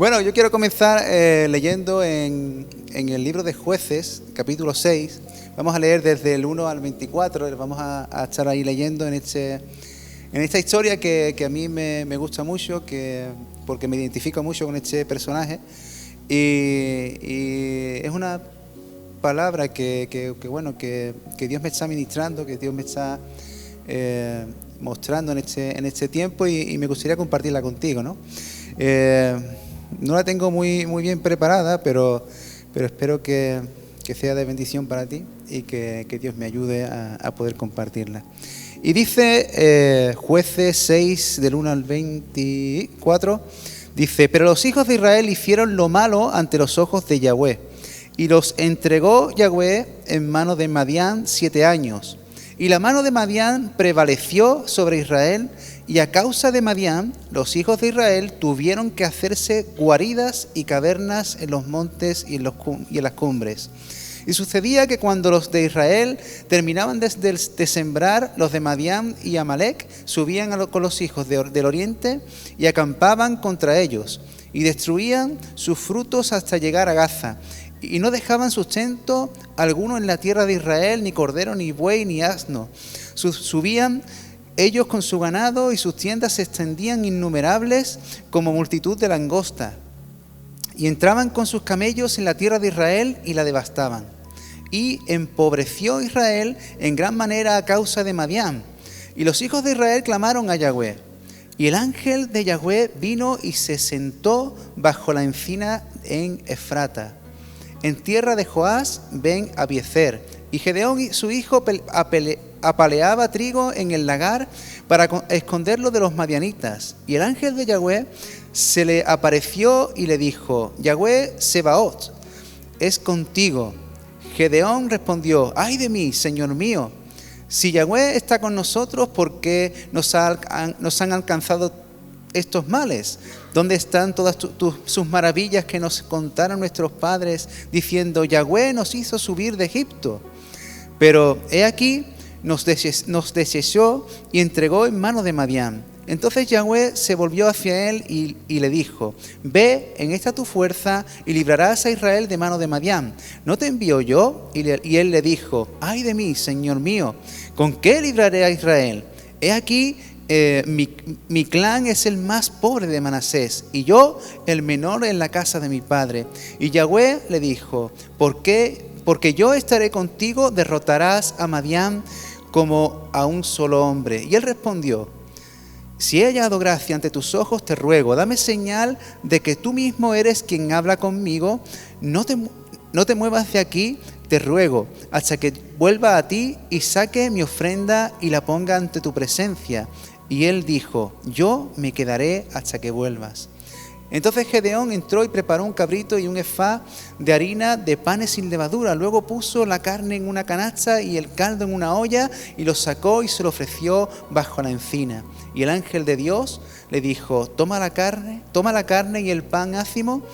Bueno, yo quiero comenzar leyendo en el libro de Jueces, capítulo 6. Vamos a leer desde el 1 al 24. Vamos a estar ahí leyendo en esta historia que a mí me gusta mucho, porque me identifico mucho con este personaje. Y es una palabra que Dios me está ministrando, que Dios me está mostrando en este tiempo y me gustaría compartirla contigo, ¿no? No la tengo muy bien preparada, pero espero que sea de bendición para ti y que Dios me ayude a poder compartirla. Y dice Jueces 6, del 1 al 24, dice: pero los hijos de Israel hicieron lo malo ante los ojos de Yahweh, y los entregó Yahweh en mano de Madián 7 años. Y la mano de Madián prevaleció sobre Israel, y a causa de Madián, los hijos de Israel tuvieron que hacerse guaridas y cavernas en los montes y en las cumbres. Y sucedía que cuando los de Israel terminaban de sembrar, los de Madián y Amalec subían con los hijos del oriente y acampaban contra ellos, y destruían sus frutos hasta llegar a Gaza. Y no dejaban sustento alguno en la tierra de Israel, ni cordero, ni buey, ni asno. Subían ellos con su ganado, y sus tiendas se extendían innumerables como multitud de langosta. Y entraban con sus camellos en la tierra de Israel y la devastaban. Y empobreció Israel en gran manera a causa de Madián. Y los hijos de Israel clamaron a Yahweh. Y el ángel de Yahweh vino y se sentó bajo la encina en Efrata, en tierra de Joás ben Abiezer. Y Gedeón y su hijo apaleaba trigo en el lagar para esconderlo de los madianitas. Y el ángel de Yahweh se le apareció y le dijo: Yahweh Sebaot es contigo. Gedeón respondió: ay de mí, Señor mío, si Yahweh está con nosotros, ¿por qué nos han alcanzado estos males? ¿Dónde están todas sus maravillas que nos contaron nuestros padres, diciendo: Yahweh nos hizo subir de Egipto? Pero he aquí, nos desechó y entregó en mano de Madián. Entonces Yahweh se volvió hacia él y le dijo: ve, en esta tu fuerza, y librarás a Israel de mano de Madián. ¿No te envío yo? Y él le dijo: ay de mí, Señor mío, ¿con qué libraré a Israel? He aquí, mi clan es el más pobre de Manasés, y yo el menor en la casa de mi padre. Y Yahweh le dijo: porque yo estaré contigo, derrotarás a Madián como a un solo hombre. Y él respondió: si he hallado gracia ante tus ojos, te ruego, dame señal de que tú mismo eres quien habla conmigo. No te muevas de aquí, te ruego, hasta que vuelva a ti y saque mi ofrenda y la ponga ante tu presencia. Y él dijo: yo me quedaré hasta que vuelvas. Entonces Gedeón entró y preparó un cabrito y un efá de harina de panes sin levadura. Luego puso la carne en una canasta y el caldo en una olla, y lo sacó y se lo ofreció bajo la encina. Y el ángel de Dios le dijo: toma la carne y el pan ácimo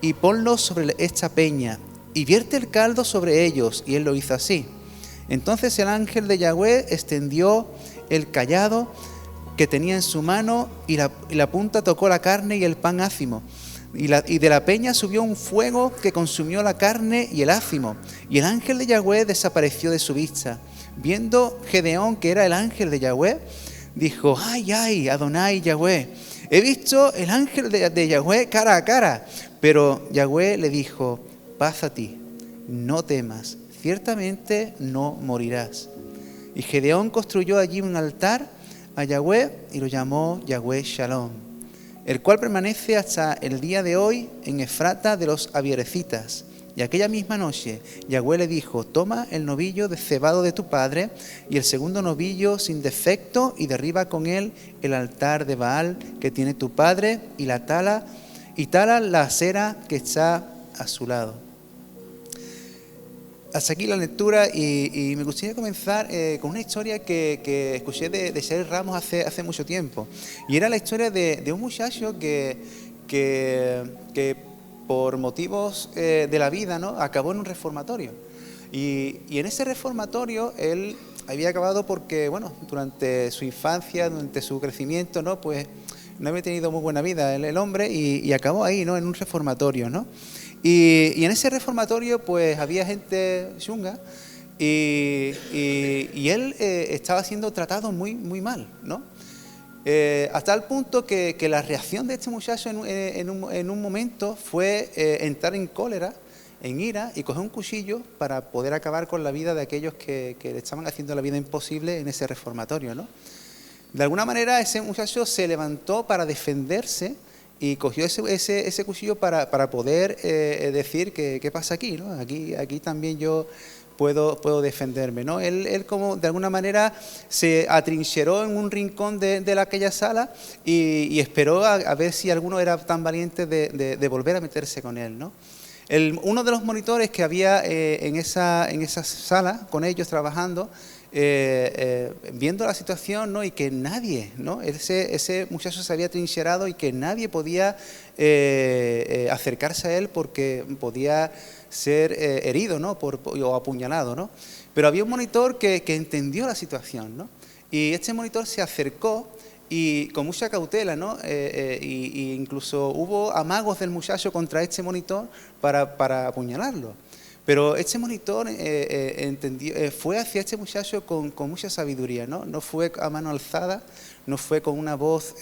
y ponlos sobre esta peña, y vierte el caldo sobre ellos. Y él lo hizo así. Entonces el ángel de Yahweh extendió el cayado que tenía en su mano, y la punta tocó la carne y el pan ácimo. Y de la peña subió un fuego que consumió la carne y el ácimo. Y el ángel de Yahweh desapareció de su vista. Viendo Gedeón que era el ángel de Yahweh, dijo: ay, Adonai Yahweh, he visto el ángel de Yahweh cara a cara. Pero Yahweh le dijo: paz a ti, no temas, ciertamente no morirás. Y Gedeón construyó allí un altar a Yahweh y lo llamó Yahweh Shalom, el cual permanece hasta el día de hoy en Efrata de los Abierecitas. Y aquella misma noche Yahweh le dijo: toma el novillo de cebado de tu padre y el segundo novillo sin defecto, y derriba con él el altar de Baal que tiene tu padre, y tala la acera que está a su lado. Hasta aquí la lectura, y me gustaría comenzar con una historia que escuché de Sheryl Ramos hace mucho tiempo. Y era la historia de un muchacho que por motivos de la vida, ¿no?, acabó en un reformatorio. Y en ese reformatorio él había acabado porque, bueno, durante su infancia, durante su crecimiento, ¿no?, pues no había tenido muy buena vida el hombre y acabó ahí, ¿no? En un reformatorio, ¿no? Y en ese reformatorio pues había gente chunga y él estaba siendo tratado muy, muy mal, ¿no? Hasta el punto que la reacción de este muchacho en un momento fue entrar en cólera, en ira, y coger un cuchillo para poder acabar con la vida de aquellos que le estaban haciendo la vida imposible en ese reformatorio, ¿no? De alguna manera ese muchacho se levantó para defenderse y cogió ese cuchillo para poder decir que qué pasa aquí, ¿no? Aquí también yo puedo defenderme, ¿no? Él como de alguna manera se atrincheró en un rincón de aquella sala y esperó a ver si alguno era tan valiente de volver a meterse con él, ¿no? Uno de los monitores que había en esa sala con ellos trabajando, viendo la situación, ¿no? Y que nadie, ¿no? Ese muchacho se había trincherado y que nadie podía acercarse a él porque podía ser herido, ¿no? O apuñalado, ¿no? Pero había un monitor que entendió la situación, ¿no? Y este monitor se acercó y con mucha cautela, ¿no? Y incluso hubo amagos del muchacho contra este monitor para apuñalarlo. Pero este monitor fue hacia este muchacho con mucha sabiduría, ¿no? No fue a mano alzada, no fue con una voz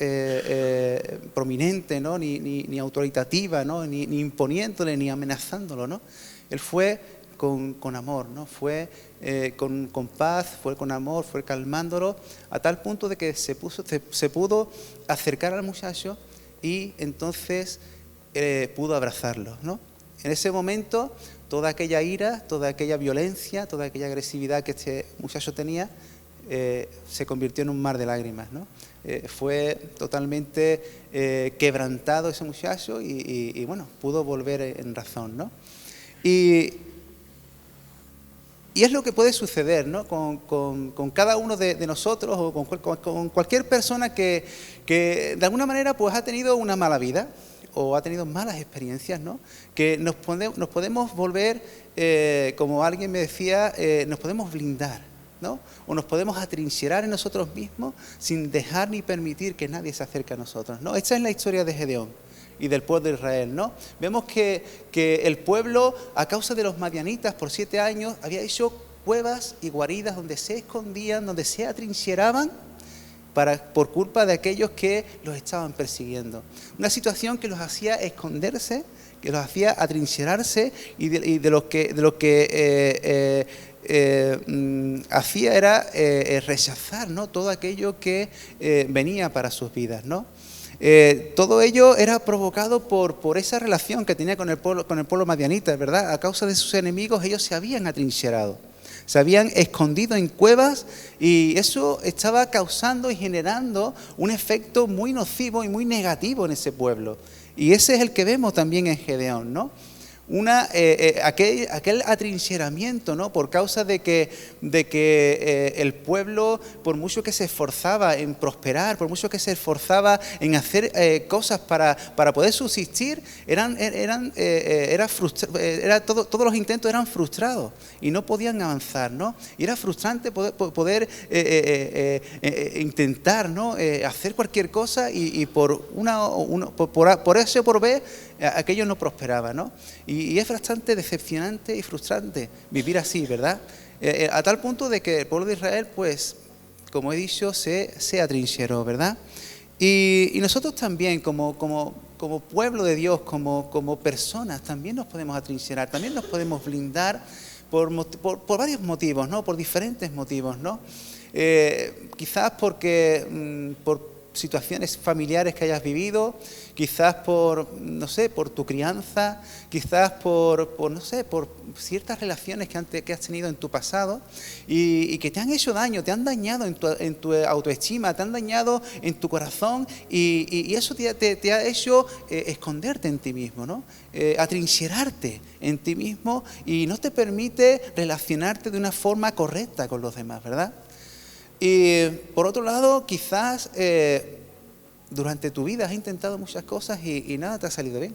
prominente, ¿no? Ni autoritativa, ¿no? Ni imponiéndole, ni amenazándolo, ¿no? Él fue con amor, ¿no? Fue con paz, fue con amor, fue calmándolo, a tal punto de que se pudo acercar al muchacho y entonces pudo abrazarlo, ¿no? En ese momento, toda aquella ira, toda aquella violencia, toda aquella agresividad que este muchacho tenía, se convirtió en un mar de lágrimas, ¿no? Fue totalmente quebrantado ese muchacho y bueno, pudo volver en razón, ¿no? Y es lo que puede suceder, ¿no? con cada uno de nosotros o con cualquier persona que de alguna manera pues ha tenido una mala vida o ha tenido malas experiencias, ¿no? Que nos podemos volver, como alguien me decía, nos podemos blindar, ¿no? O nos podemos atrincherar en nosotros mismos sin dejar ni permitir que nadie se acerque a nosotros, ¿no? Esta es la historia de Gedeón y del pueblo de Israel, ¿no? Vemos que el pueblo, a causa de los madianitas, por 7 años, había hecho cuevas y guaridas donde se escondían, donde se atrincheraban por culpa de aquellos que los estaban persiguiendo. Una situación que los hacía esconderse, que los hacía atrincherarse y de lo que hacía era rechazar, ¿no? Todo aquello que venía para sus vidas, ¿no? Todo ello era provocado por esa relación que tenía con el pueblo madianita, ¿verdad? A causa de sus enemigos, ellos se habían atrincherado, se habían escondido en cuevas y eso estaba causando y generando un efecto muy nocivo y muy negativo en ese pueblo. Y ese es el que vemos también en Gedeón, ¿no? Aquel atrincheramiento, ¿no? Por causa de que el pueblo, por mucho que se esforzaba en prosperar, por mucho que se esforzaba en hacer cosas para poder subsistir, todos los intentos eran frustrados y no podían avanzar, ¿no? Y era frustrante poder intentar, ¿no? Hacer cualquier cosa y por eso o por B aquello no prosperaba, ¿no? Y es bastante decepcionante y frustrante vivir así, ¿verdad? A tal punto de que el pueblo de Israel, pues, como he dicho, se atrincheró, ¿verdad? Y nosotros también, como pueblo de Dios, como personas, también nos podemos atrincherar, también nos podemos blindar por varios motivos, ¿no? Por diferentes motivos, ¿no? Quizás por situaciones familiares que hayas vivido, quizás por tu crianza, quizás por ciertas relaciones que has tenido en tu pasado y que te han hecho daño, te han dañado en tu autoestima, te han dañado en tu corazón y eso te ha hecho esconderte en ti mismo, ¿no? Atrincherarte en ti mismo y no te permite relacionarte de una forma correcta con los demás, ¿verdad? Y por otro lado, quizás durante tu vida has intentado muchas cosas y nada te ha salido bien.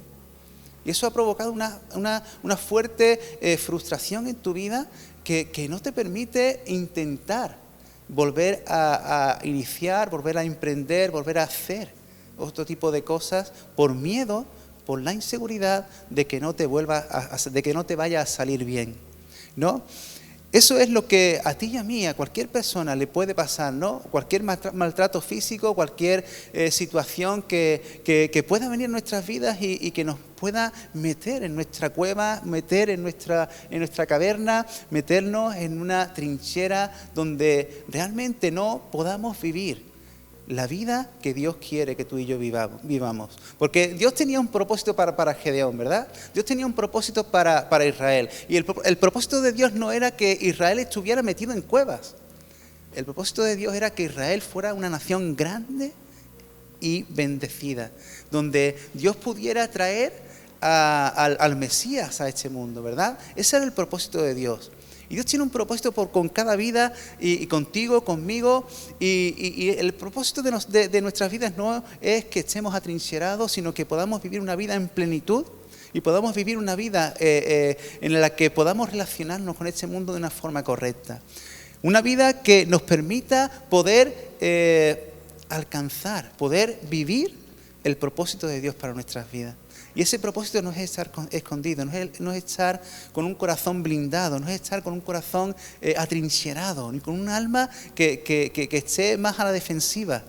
Y eso ha provocado una fuerte frustración en tu vida que no te permite intentar volver a iniciar, volver a emprender, volver a hacer otro tipo de cosas por miedo, por la inseguridad de que no de que no te vaya a salir bien, ¿no? Eso es lo que a ti y a mí, a cualquier persona le puede pasar, ¿no? Cualquier maltrato físico, cualquier situación que pueda venir en nuestras vidas y que nos pueda meter en nuestra cueva, meter en nuestra caverna, meternos en una trinchera donde realmente no podamos vivir la vida que Dios quiere que tú y yo vivamos. Porque Dios tenía un propósito para Gedeón, ¿verdad? Dios tenía un propósito para Israel. Y el propósito de Dios no era que Israel estuviera metido en cuevas. El propósito de Dios era que Israel fuera una nación grande y bendecida, donde Dios pudiera traer al Mesías a este mundo, ¿verdad? Ese era el propósito de Dios. Y Dios tiene un propósito con cada vida y contigo, conmigo. Y el propósito de nuestras vidas no es que estemos atrincherados, sino que podamos vivir una vida en plenitud y podamos vivir una vida en la que podamos relacionarnos con este mundo de una forma correcta. Una vida que nos permita poder alcanzar, poder vivir el propósito de Dios para nuestras vidas. Y ese propósito no es estar escondido, no es estar con un corazón blindado, no es estar con un corazón atrincherado, ni con un alma que esté más a la defensiva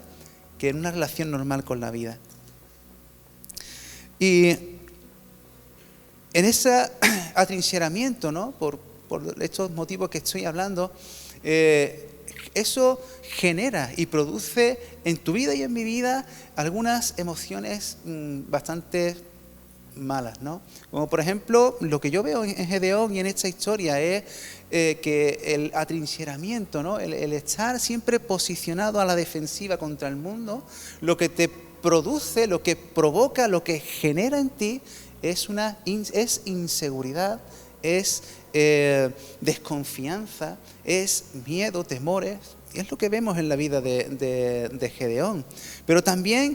que en una relación normal con la vida. Y en ese atrincheramiento, ¿no? Por estos motivos que estoy hablando, eso genera y produce en tu vida y en mi vida algunas emociones bastante malas, ¿no? Como por ejemplo, lo que yo veo en Gedeón y en esta historia es que el atrincheramiento, ¿no? El estar siempre posicionado a la defensiva contra el mundo, lo que te produce, lo que provoca, lo que genera en ti es inseguridad, es desconfianza, es miedo, temores. Es lo que vemos en la vida de Gedeón. Pero también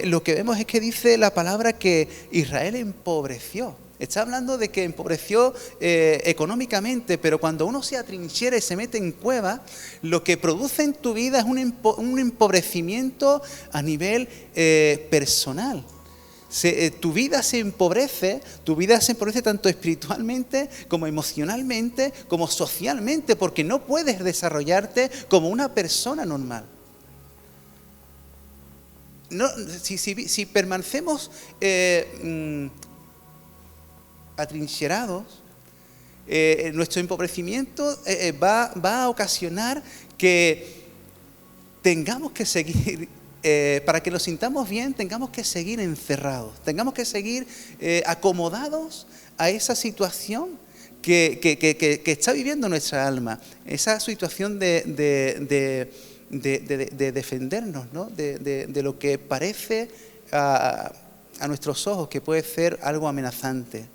lo que vemos es que dice la palabra que Israel empobreció. Está hablando de que empobreció económicamente, pero cuando uno se atrinchera y se mete en cueva, lo que produce en tu vida es un empobrecimiento a nivel personal. Tu vida se empobrece tanto espiritualmente como emocionalmente, como socialmente, porque no puedes desarrollarte como una persona normal. No, si permanecemos atrincherados, nuestro empobrecimiento va a ocasionar que tengamos que seguir. Para que lo sintamos bien, tengamos que seguir encerrados, tengamos que seguir acomodados a esa situación que está viviendo nuestra alma, esa situación de defendernos, ¿no? de lo que parece a nuestros ojos que puede ser algo amenazante.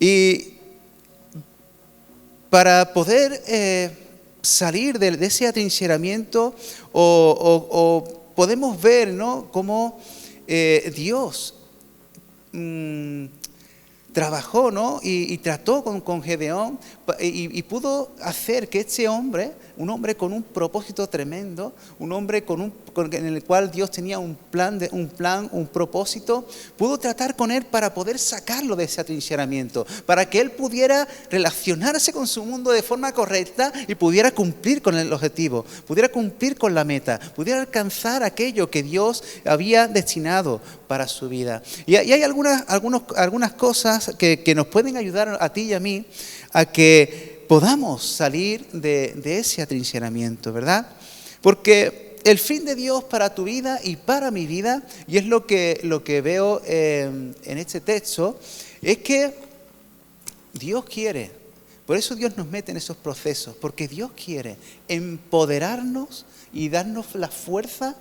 Y para poder salir de ese atrincheramiento o podemos ver, ¿no?, cómo Dios trabajó, ¿no?, y trató con Gedeón y pudo hacer que este hombre, un hombre con un propósito tremendo, un hombre en el cual Dios tenía un propósito, pudo tratar con él para poder sacarlo de ese atrincheramiento, para que él pudiera relacionarse con su mundo de forma correcta y pudiera cumplir con el objetivo, pudiera cumplir con la meta, pudiera alcanzar aquello que Dios había destinado para su vida. Y hay algunas cosas que nos pueden ayudar a ti y a mí a que podamos salir de ese atrincheramiento, ¿verdad? Porque el fin de Dios para tu vida y para mi vida, y es lo que veo en este texto, es que Dios quiere, por eso Dios nos mete en esos procesos, porque Dios quiere empoderarnos y darnos la fuerza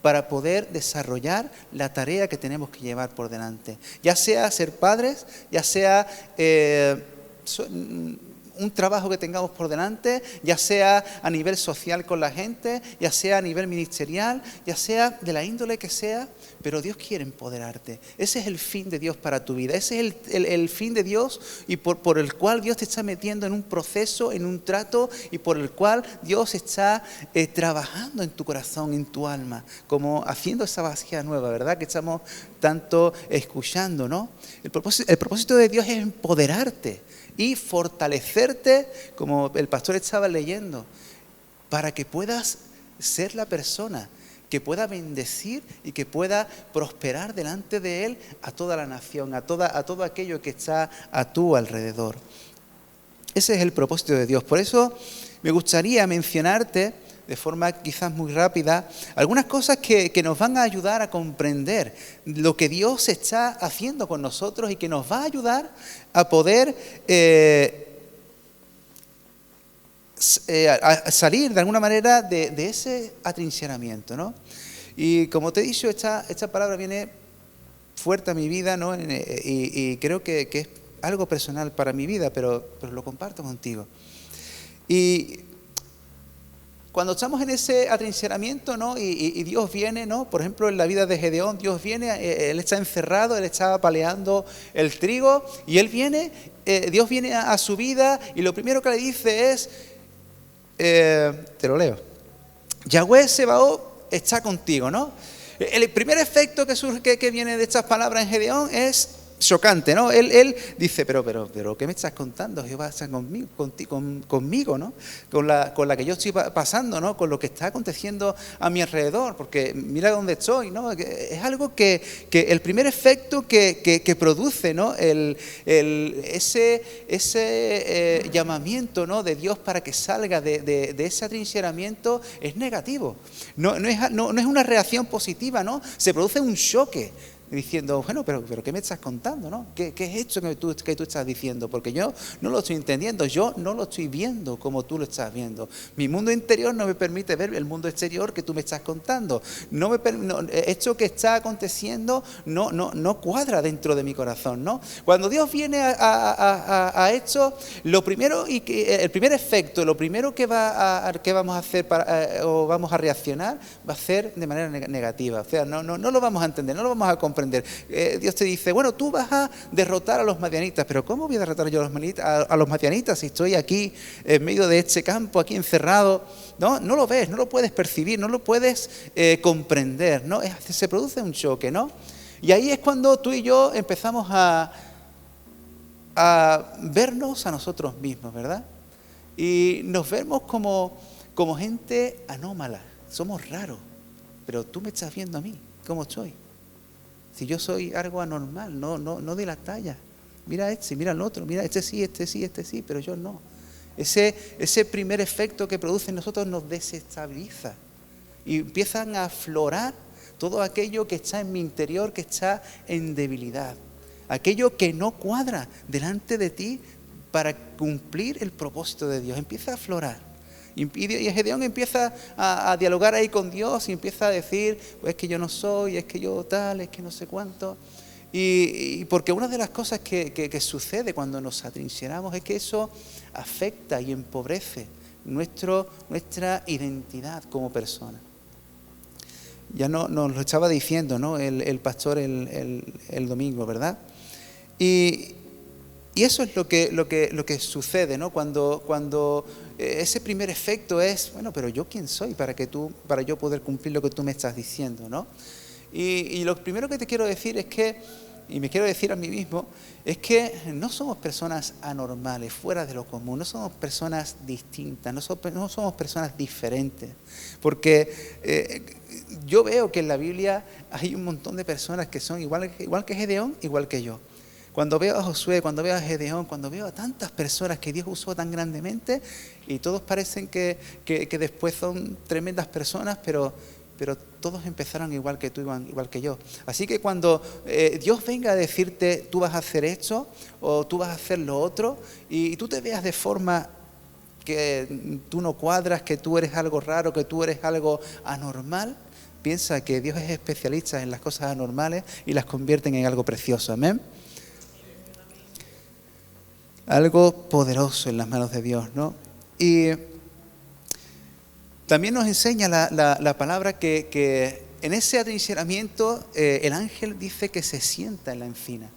para poder desarrollar la tarea que tenemos que llevar por delante. Ya sea ser padres, ya sea un trabajo que tengamos por delante, ya sea a nivel social con la gente, ya sea a nivel ministerial, ya sea de la índole que sea, pero Dios quiere empoderarte. Ese es el fin de Dios para tu vida, ese es el fin de Dios y por el cual Dios te está metiendo en un proceso, en un trato y por el cual Dios está trabajando en tu corazón, en tu alma, como haciendo esa vasija nueva, ¿verdad? Que estamos tanto escuchando, ¿no? El propósito de Dios es empoderarte y fortalecerte, como el pastor estaba leyendo, para que puedas ser la persona que pueda bendecir y que pueda prosperar delante de Él a toda la nación, a todo aquello que está a tu alrededor. Ese es el propósito de Dios. Por eso me gustaría mencionarte, de forma quizás muy rápida, algunas cosas que nos van a ayudar a comprender lo que Dios está haciendo con nosotros y que nos va a ayudar a poder a salir de alguna manera de ese atrincheramiento, ¿no? Y como te he dicho, esta palabra viene fuerte a mi vida, ¿no? Y creo que es algo personal para mi vida, pero lo comparto contigo. Y cuando estamos en ese atrincheramiento, ¿no? Y Dios viene, ¿no? Por ejemplo, en la vida de Gedeón, Dios viene, él está encerrado, él estaba paleando el trigo, y él viene, Dios viene a su vida, y lo primero que le dice es, te lo leo, Yahweh Sebaot está contigo, ¿no? El primer efecto que viene de estas palabras en Gedeón es chocante, ¿no? Él dice, pero, ¿qué me estás contando? Jehová está conmigo, ¿no? Con la que yo estoy pasando, ¿no? Con lo que está aconteciendo a mi alrededor, porque mira dónde estoy, ¿no? Es algo que el primer efecto que produce, ¿no? Ese llamamiento, ¿no? De Dios para que salga de ese atrincheramiento es negativo. No es una reacción positiva, ¿no? Se produce un choque. Diciendo, bueno, pero ¿qué me estás contando, no? ¿Qué es esto que tú estás diciendo? Porque yo no lo estoy entendiendo, yo no lo estoy viendo como tú lo estás viendo. Mi mundo interior no me permite ver el mundo exterior que tú me estás contando. Esto que está aconteciendo no cuadra dentro de mi corazón, ¿no? Cuando Dios viene a esto, lo primero el primer efecto, lo primero que vamos a hacer o vamos a reaccionar va a ser de manera negativa. O sea, no lo vamos a entender, no lo vamos a comprender. Dios te dice, bueno, tú vas a derrotar a los madianitas, pero ¿cómo voy a derrotar yo a los madianitas si estoy aquí en medio de este campo, aquí encerrado? No lo ves, no lo puedes percibir, no lo puedes comprender, ¿no? Se produce un choque, ¿no? Y ahí es cuando tú y yo empezamos a vernos a nosotros mismos, ¿verdad? Y nos vemos como gente anómala, somos raros, pero tú me estás viendo a mí, ¿cómo estoy? Si yo soy algo anormal, no de la talla. Mira mira el otro, mira este sí, pero yo no. Ese primer efecto que produce en nosotros nos desestabiliza. Y empiezan a aflorar todo aquello que está en mi interior, que está en debilidad. Aquello que no cuadra delante de ti para cumplir el propósito de Dios. Empieza a aflorar. Y Gedeón empieza a dialogar ahí con Dios y empieza a decir, pues es que yo no soy, es que yo tal, es que no sé cuánto. Y porque una de las cosas que sucede cuando nos atrincheramos es que eso afecta y empobrece nuestra identidad como persona. Ya nos lo estaba diciendo, ¿no? el pastor el domingo, ¿verdad? Y eso es lo que sucede, ¿no? Cuando ese primer efecto es, bueno, pero ¿yo quién soy para yo poder cumplir lo que tú me estás diciendo, ¿no? Y lo primero que te quiero decir es que, y me quiero decir a mí mismo, es que no somos personas anormales, fuera de lo común, no somos personas distintas, no somos personas diferentes, porque yo veo que en la Biblia hay un montón de personas que son igual que Gedeón, igual que yo. Cuando veo a Josué, cuando veo a Gedeón, cuando veo a tantas personas que Dios usó tan grandemente y todos parecen que después son tremendas personas, pero todos empezaron igual que tú, igual que yo. Así que cuando Dios venga a decirte, tú vas a hacer esto o tú vas a hacer lo otro y tú te veas de forma que tú no cuadras, que tú eres algo raro, que tú eres algo anormal, piensa que Dios es especialista en las cosas anormales y las convierte en algo precioso. Amén. algo poderoso en las manos de Dios, ¿no? Y también nos enseña la palabra que en ese atrincheramiento el ángel dice que se sienta en la encina.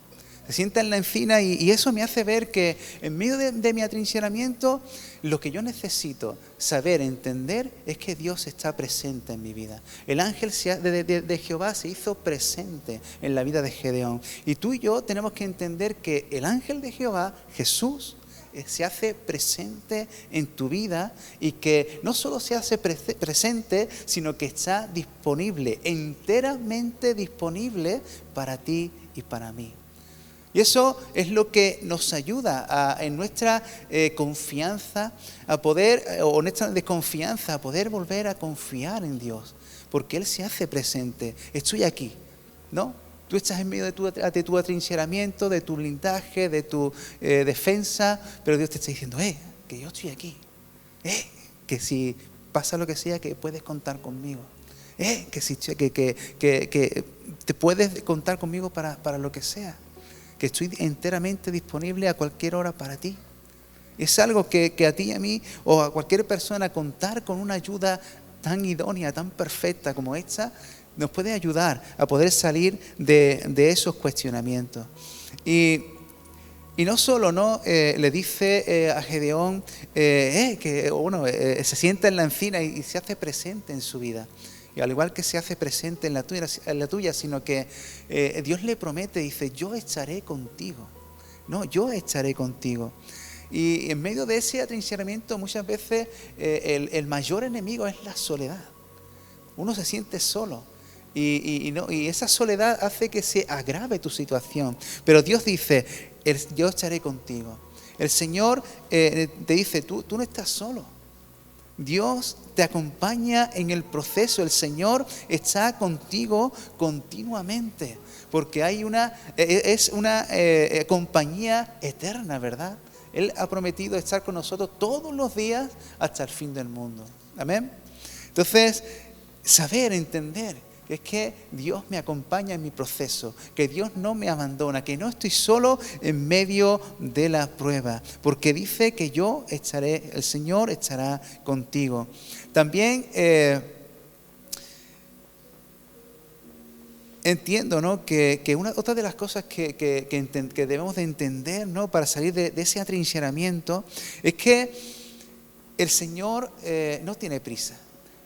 Se sienta en la encina y eso me hace ver que en medio de mi atrincheramiento lo que yo necesito saber, entender, es que Dios está presente en mi vida. El ángel de Jehová se hizo presente en la vida de Gedeón. Y tú y yo tenemos que entender que el ángel de Jehová, Jesús, se hace presente en tu vida y que no solo se hace presente, sino que está disponible, enteramente disponible para ti y para mí. Y eso es lo que nos ayuda en nuestra confianza, a poder, o nuestra desconfianza, a poder volver a confiar en Dios, porque Él se hace presente. Estoy aquí, ¿no? Tú estás en medio de tu atrincheramiento, de tu blindaje, de tu defensa, pero Dios te está diciendo, que yo estoy aquí, que si pasa lo que sea, que puedes contar conmigo, que te puedes contar conmigo para lo que sea, que estoy enteramente disponible a cualquier hora para ti. Es algo que a ti y a mí, o a cualquier persona, contar con una ayuda tan idónea, tan perfecta como esta, nos puede ayudar a poder salir de esos cuestionamientos. Y no solo le dice a Gedeón que se sienta en la encina y se hace presente en su vida. Y al igual que se hace presente en la tuya, sino que Dios le promete, dice, yo estaré contigo. No, yo estaré contigo. Y en medio de ese atrincheramiento muchas veces el mayor enemigo es la soledad. Uno se siente solo. Y esa soledad hace que se agrave tu situación. Pero Dios dice, yo estaré contigo. El Señor te dice, tú no estás solo. Dios te acompaña en el proceso. El Señor está contigo continuamente. Porque es una compañía eterna, ¿verdad? Él ha prometido estar con nosotros todos los días hasta el fin del mundo. Amén. Entonces, saber, entender que es que Dios me acompaña en mi proceso, que Dios no me abandona, que no estoy solo en medio de la prueba, porque dice que el Señor estará contigo. También entiendo, ¿no?, que otra de las cosas que debemos de entender, ¿no?, para salir de ese atrincheramiento, es que el Señor no tiene prisa.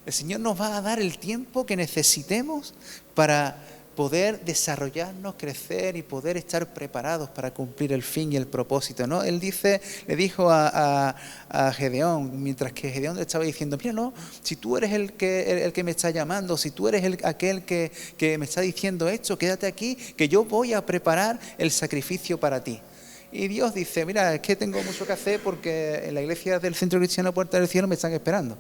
El Señor nos va a dar el tiempo que necesitemos para poder desarrollarnos, crecer y poder estar preparados para cumplir el fin y el propósito, ¿no? Él le dijo a Gedeón, mientras que Gedeón le estaba diciendo, mira, no, si tú eres el que me está llamando, si tú eres aquel que me está diciendo esto, quédate aquí, que yo voy a preparar el sacrificio para ti. Y Dios dice, mira, es que tengo mucho que hacer porque en la iglesia del Centro Cristiano Puerta del Cielo me están esperando,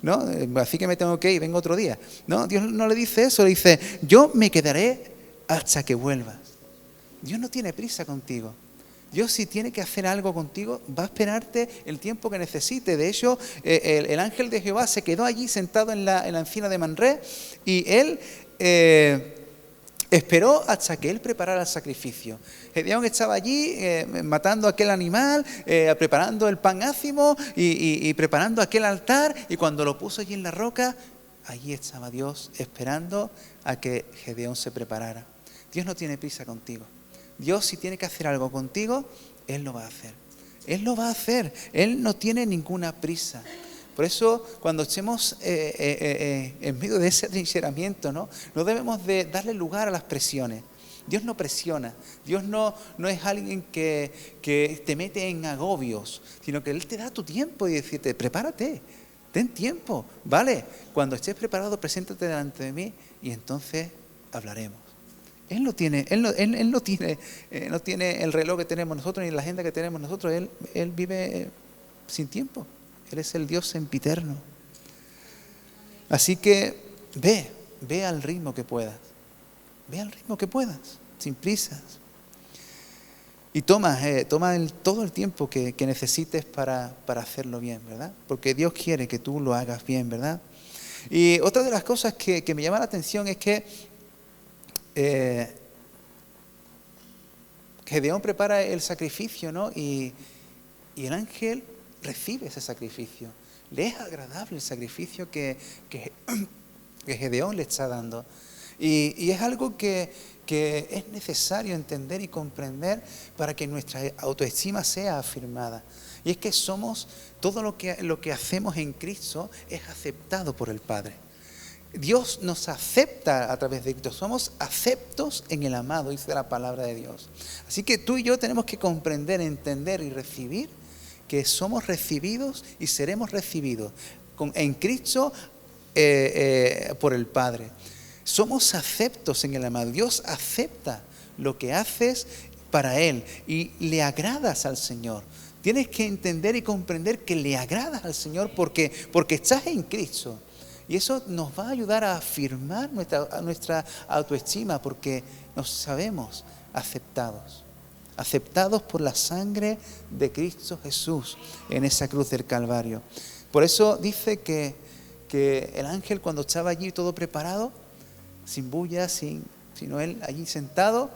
¿no? Así que me tengo que ir, vengo otro día. No, Dios no le dice eso, le dice, yo me quedaré hasta que vuelvas. Dios no tiene prisa contigo. Dios, si tiene que hacer algo contigo, va a esperarte el tiempo que necesite. De hecho, el ángel de Jehová se quedó allí sentado en la encina de Manré y él esperó hasta que él preparara el sacrificio. Gedeón estaba allí matando aquel animal, preparando el pan ácimo y preparando aquel altar, y cuando lo puso allí en la roca, allí estaba Dios esperando a que Gedeón se preparara. Dios no tiene prisa contigo. Dios, si tiene que hacer algo contigo, Él lo va a hacer. Él lo va a hacer. Él no tiene ninguna prisa. Por eso, cuando estemos en medio de ese atrincheramiento, no debemos de darle lugar a las presiones. Dios no presiona. Dios no es alguien que te mete en agobios, sino que Él te da tu tiempo y decirte, prepárate, ten tiempo, ¿vale? Cuando estés preparado, preséntate delante de mí y entonces hablaremos. Él no tiene el reloj que tenemos nosotros ni la agenda que tenemos nosotros. Él vive sin tiempo. Él es el Dios sempiterno. Así que ve al ritmo que puedas. Ve al ritmo que puedas, sin prisas. Y toma todo el tiempo que necesites para hacerlo bien, ¿verdad? Porque Dios quiere que tú lo hagas bien, ¿verdad? Y otra de las cosas que me llama la atención es que Gedeón prepara el sacrificio, ¿no? Y Y el ángel recibe ese sacrificio. Le es agradable el sacrificio que Gedeón le está dando. Y es algo que es necesario entender y comprender para que nuestra autoestima sea afirmada. Y es que todo lo que hacemos en Cristo es aceptado por el Padre. Dios nos acepta a través de Cristo. Somos aceptos en el amado, dice la palabra de Dios. Así que tú y yo tenemos que comprender, entender y recibir que somos recibidos y seremos recibidos en Cristo por el Padre. Somos aceptos en el amado. Dios acepta lo que haces para Él y le agradas al Señor. Tienes que entender y comprender que le agradas al Señor porque estás en Cristo. Y eso nos va a ayudar a afirmar nuestra autoestima porque nos sabemos aceptados. Aceptados por la sangre de Cristo Jesús en esa cruz del Calvario. Por eso dice que el ángel, cuando estaba allí todo preparado, sin bulla, sino él allí sentado,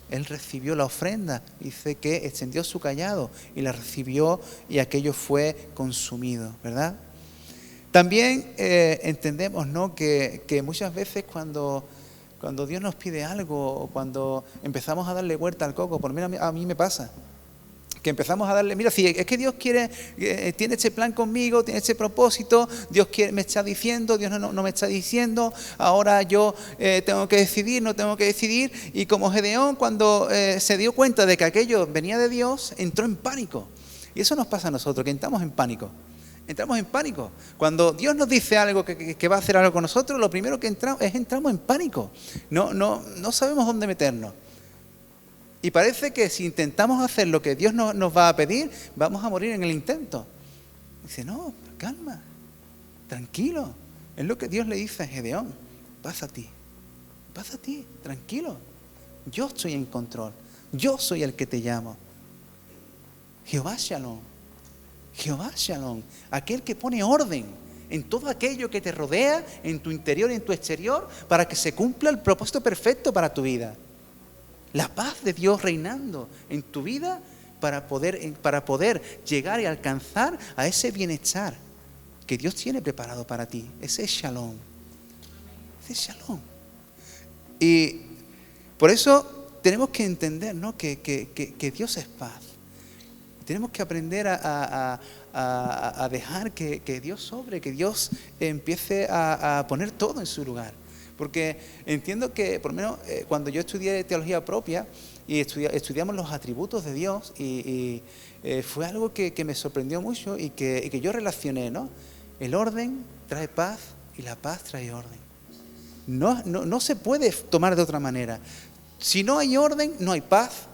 él recibió la ofrenda. Dice que extendió su cayado y la recibió y aquello fue consumido, ¿verdad? También entendemos, ¿no?, que muchas veces cuando Dios nos pide algo o cuando empezamos a darle vuelta al coco, por lo menos a mí me pasa, que empezamos a darle, mira, si es que Dios quiere, tiene este plan conmigo, tiene este propósito, Dios me está diciendo, Dios no me está diciendo, ahora yo tengo que decidir, no tengo que decidir, y como Gedeón cuando se dio cuenta de que aquello venía de Dios, entró en pánico. Y eso nos pasa a nosotros, que entramos en pánico. Entramos en pánico. Cuando Dios nos dice algo que va a hacer algo con nosotros, lo primero que entramos en pánico. No sabemos dónde meternos. Y parece que si intentamos hacer lo que Dios nos va a pedir, vamos a morir en el intento. Dice, no, calma, tranquilo. Es lo que Dios le dice a Gedeón. Pasa a ti, tranquilo. Yo estoy en control. Yo soy el que te llamo. Jehová Shalom, aquel que pone orden en todo aquello que te rodea, en tu interior y en tu exterior, para que se cumpla el propósito perfecto para tu vida. La paz de Dios reinando en tu vida para poder llegar y alcanzar a ese bienestar que Dios tiene preparado para ti. Ese es Shalom. Y por eso tenemos que entender, ¿no?, que Dios es paz. Tenemos que aprender a dejar que Dios sobre, que Dios empiece a poner todo en su lugar. Porque entiendo que, por lo menos, cuando yo estudié teología propia y estudiamos los atributos de Dios, y fue algo que me sorprendió mucho y que yo relacioné, ¿no? El orden trae paz y la paz trae orden. No se puede tomar de otra manera. Si no hay orden, no hay paz.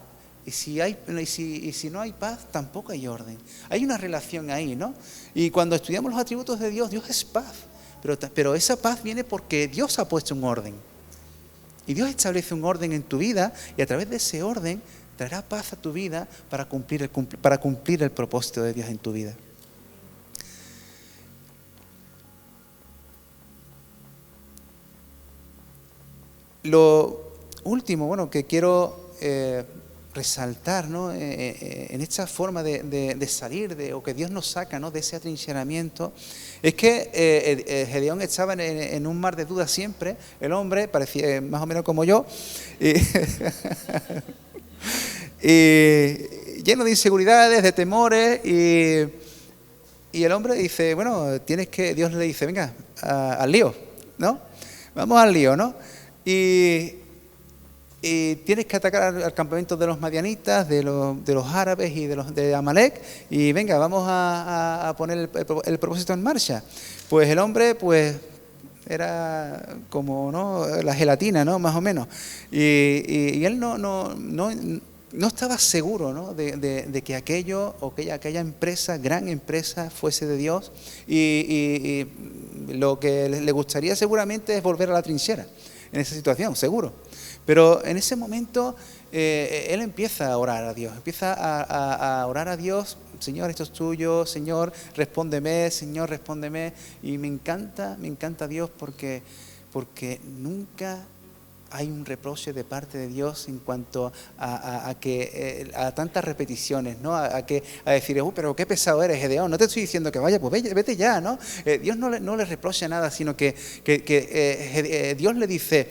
Y si no hay paz, tampoco hay orden. Hay una relación ahí, ¿no? Y cuando estudiamos los atributos de Dios, Dios es paz. Pero esa paz viene porque Dios ha puesto un orden. Y Dios establece un orden en tu vida y a través de ese orden traerá paz a tu vida para cumplir el propósito de Dios en tu vida. Lo último, que quiero resaltar, ¿no?, en esta forma de salir o que Dios nos saca, ¿no?, de ese atrincheramiento, es que Gedeón estaba en un mar de dudas siempre. El hombre parecía más o menos como yo y lleno de inseguridades, de temores, y el hombre dice, bueno, Dios le dice, venga, al lío, ¿no? Vamos al lío, ¿no? Y tienes que atacar al campamento de los madianitas, de los árabes y de Amalek, y venga, vamos a poner el propósito en marcha. Pues el hombre, pues, era como, ¿no?, la gelatina, ¿no?, más o menos. Y él no estaba seguro, ¿no?, de que aquella empresa, gran empresa, fuese de Dios, y lo que le gustaría seguramente es volver a la trinchera en esa situación, seguro. Pero en ese momento él empieza a orar a Dios, a orar a Dios, Señor, esto es tuyo, Señor, respóndeme, y me encanta Dios porque nunca hay un reproche de parte de Dios en cuanto a tantas repeticiones, ¿no? A decir, pero qué pesado eres, Gedeón, no te estoy diciendo que vaya, pues vete ya, ¿no? Dios no le reprocha nada, sino que Dios le dice,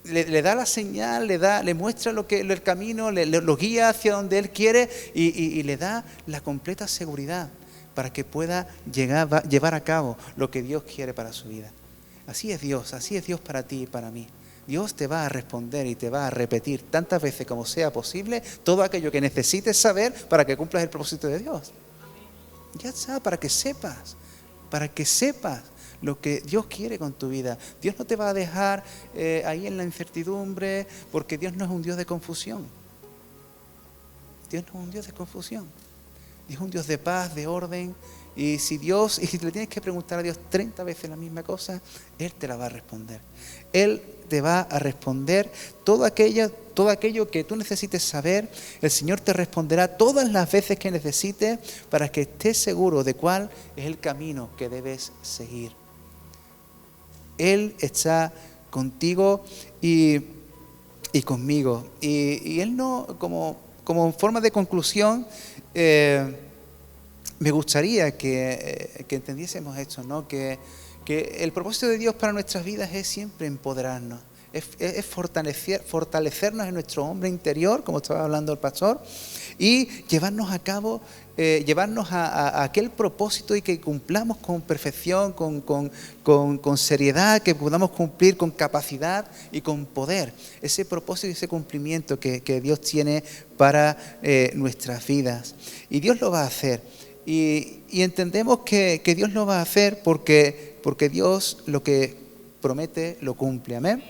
le da la señal, le muestra el camino, lo guía hacia donde Él quiere y le da la completa seguridad para que pueda llevar a cabo lo que Dios quiere para su vida. Así es Dios para ti y para mí. Dios te va a responder y te va a repetir tantas veces como sea posible todo aquello que necesites saber para que cumplas el propósito de Dios. Ya está, para que sepas lo que Dios quiere con tu vida. Dios no te va a dejar ahí en la incertidumbre, porque Dios no es un Dios de confusión. Dios no es un Dios de confusión. Dios es un Dios de paz, de orden. Y si le tienes que preguntar a Dios 30 veces la misma cosa, Él te la va a responder. Él te va a responder todo aquello que tú necesites saber. El Señor te responderá todas las veces que necesites para que estés seguro de cuál es el camino que debes seguir. Él está contigo y conmigo. Y Él no, como forma de conclusión, me gustaría que entendiésemos esto, ¿no? Que el propósito de Dios para nuestras vidas es siempre empoderarnos, es fortalecernos en nuestro hombre interior, como estaba hablando el pastor, y llevarnos a cabo, llevarnos a aquel propósito y que cumplamos con perfección, con seriedad, que podamos cumplir con capacidad y con poder ese propósito y ese cumplimiento que Dios tiene para nuestras vidas. Y Dios lo va a hacer. Y entendemos que Dios lo va a hacer porque Dios lo que promete lo cumple. Amén.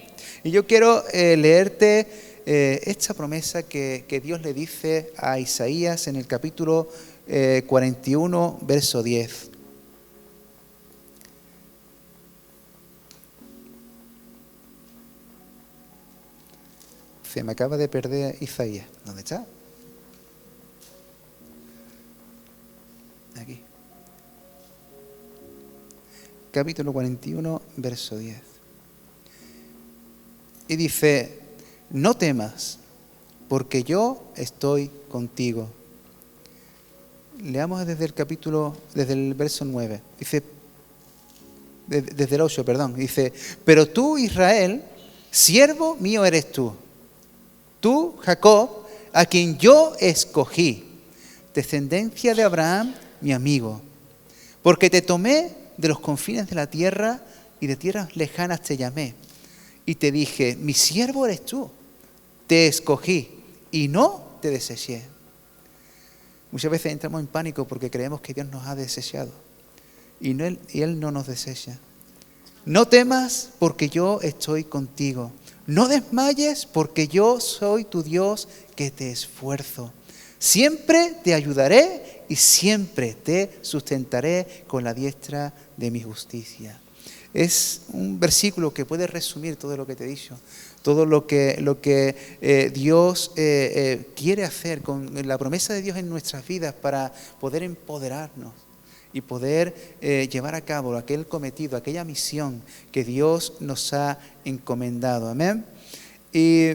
Y yo quiero leerte esta promesa que Dios le dice a Isaías en el capítulo 41, verso 10. Se me acaba de perder Isaías. ¿Dónde está? Aquí. Capítulo 41, verso 10. Y dice, no temas, porque yo estoy contigo. Leamos desde el verso 9. Dice, desde el 8, perdón. Dice, pero tú, Israel, siervo mío eres tú. Tú, Jacob, a quien yo escogí, descendencia de Abraham, mi amigo, porque te tomé de los confines de la tierra y de tierras lejanas te llamé y te dije, mi siervo eres tú, te escogí y no te deseché. Muchas veces entramos en pánico porque creemos que Dios nos ha desechado y Él no nos desecha. No temas porque yo estoy contigo, no desmayes porque yo soy tu Dios que te esfuerzo. Siempre te ayudaré y siempre te sustentaré con la diestra de mi justicia. Es un versículo que puede resumir todo lo que te he dicho, todo lo que Dios quiere hacer con la promesa de Dios en nuestras vidas para poder empoderarnos y poder llevar a cabo aquel cometido, aquella misión que Dios nos ha encomendado. Amén. Y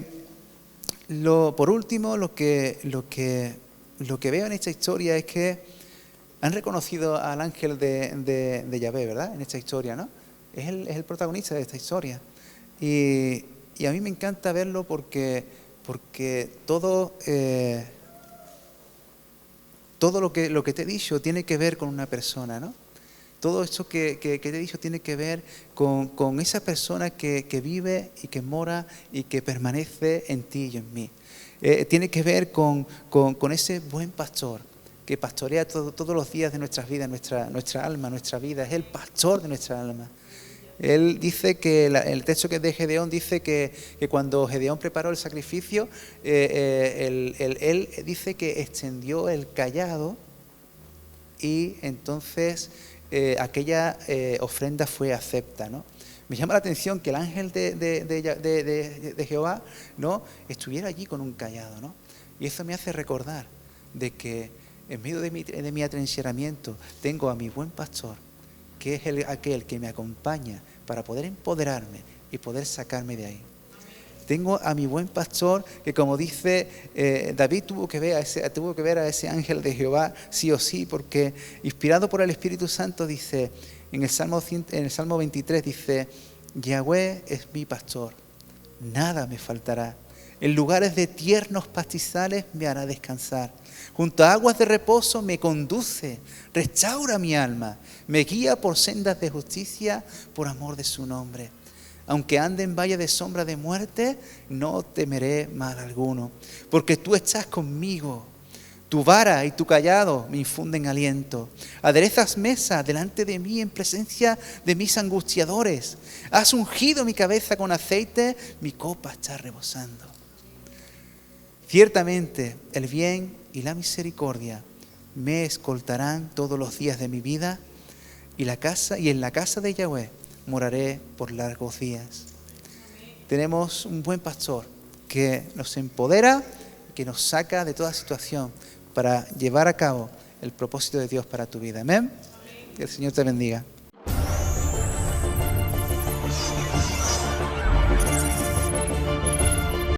por último, lo que veo en esta historia es que han reconocido al ángel de Yahvé, ¿verdad? En esta historia, ¿no? Es el protagonista de esta historia. Y a mí me encanta verlo porque todo lo que te he dicho tiene que ver con una persona, ¿no? Todo esto que te he dicho tiene que ver con esa persona que vive y que mora y que permanece en ti y en mí. Tiene que ver con ese buen pastor que pastorea todos los días de nuestras vidas, nuestra alma, nuestra vida. Es el pastor de nuestra alma. Él dice que, el texto que es de Gedeón dice que cuando Gedeón preparó el sacrificio, él dice que extendió el cayado y entonces aquella ofrenda fue acepta, ¿no? Me llama la atención que el ángel de Jehová, ¿no?, estuviera allí con un cayado, ¿no? Y eso me hace recordar de que en medio de mi atrincheramiento tengo a mi buen pastor, que es aquel que me acompaña para poder empoderarme y poder sacarme de ahí. Tengo a mi buen pastor que, como dice David, tuvo que ver a ese ángel de Jehová sí o sí, porque inspirado por el Espíritu Santo dice, en el Salmo 23 dice, Yahweh es mi pastor, nada me faltará. En lugares de tiernos pastizales me hará descansar. Junto a aguas de reposo me conduce, restaura mi alma, me guía por sendas de justicia por amor de su nombre. Aunque ande en valle de sombra de muerte, no temeré mal alguno, porque tú estás conmigo. Tu vara y tu cayado me infunden aliento. Aderezas mesa delante de mí en presencia de mis angustiadores. Has ungido mi cabeza con aceite, mi copa está rebosando. Ciertamente el bien y la misericordia me escoltarán todos los días de mi vida, y en la casa de Yahweh moraré por largos días. Tenemos un buen pastor que nos empodera, que nos saca de toda situación para llevar a cabo el propósito de Dios para tu vida. Amén. Que el Señor te bendiga.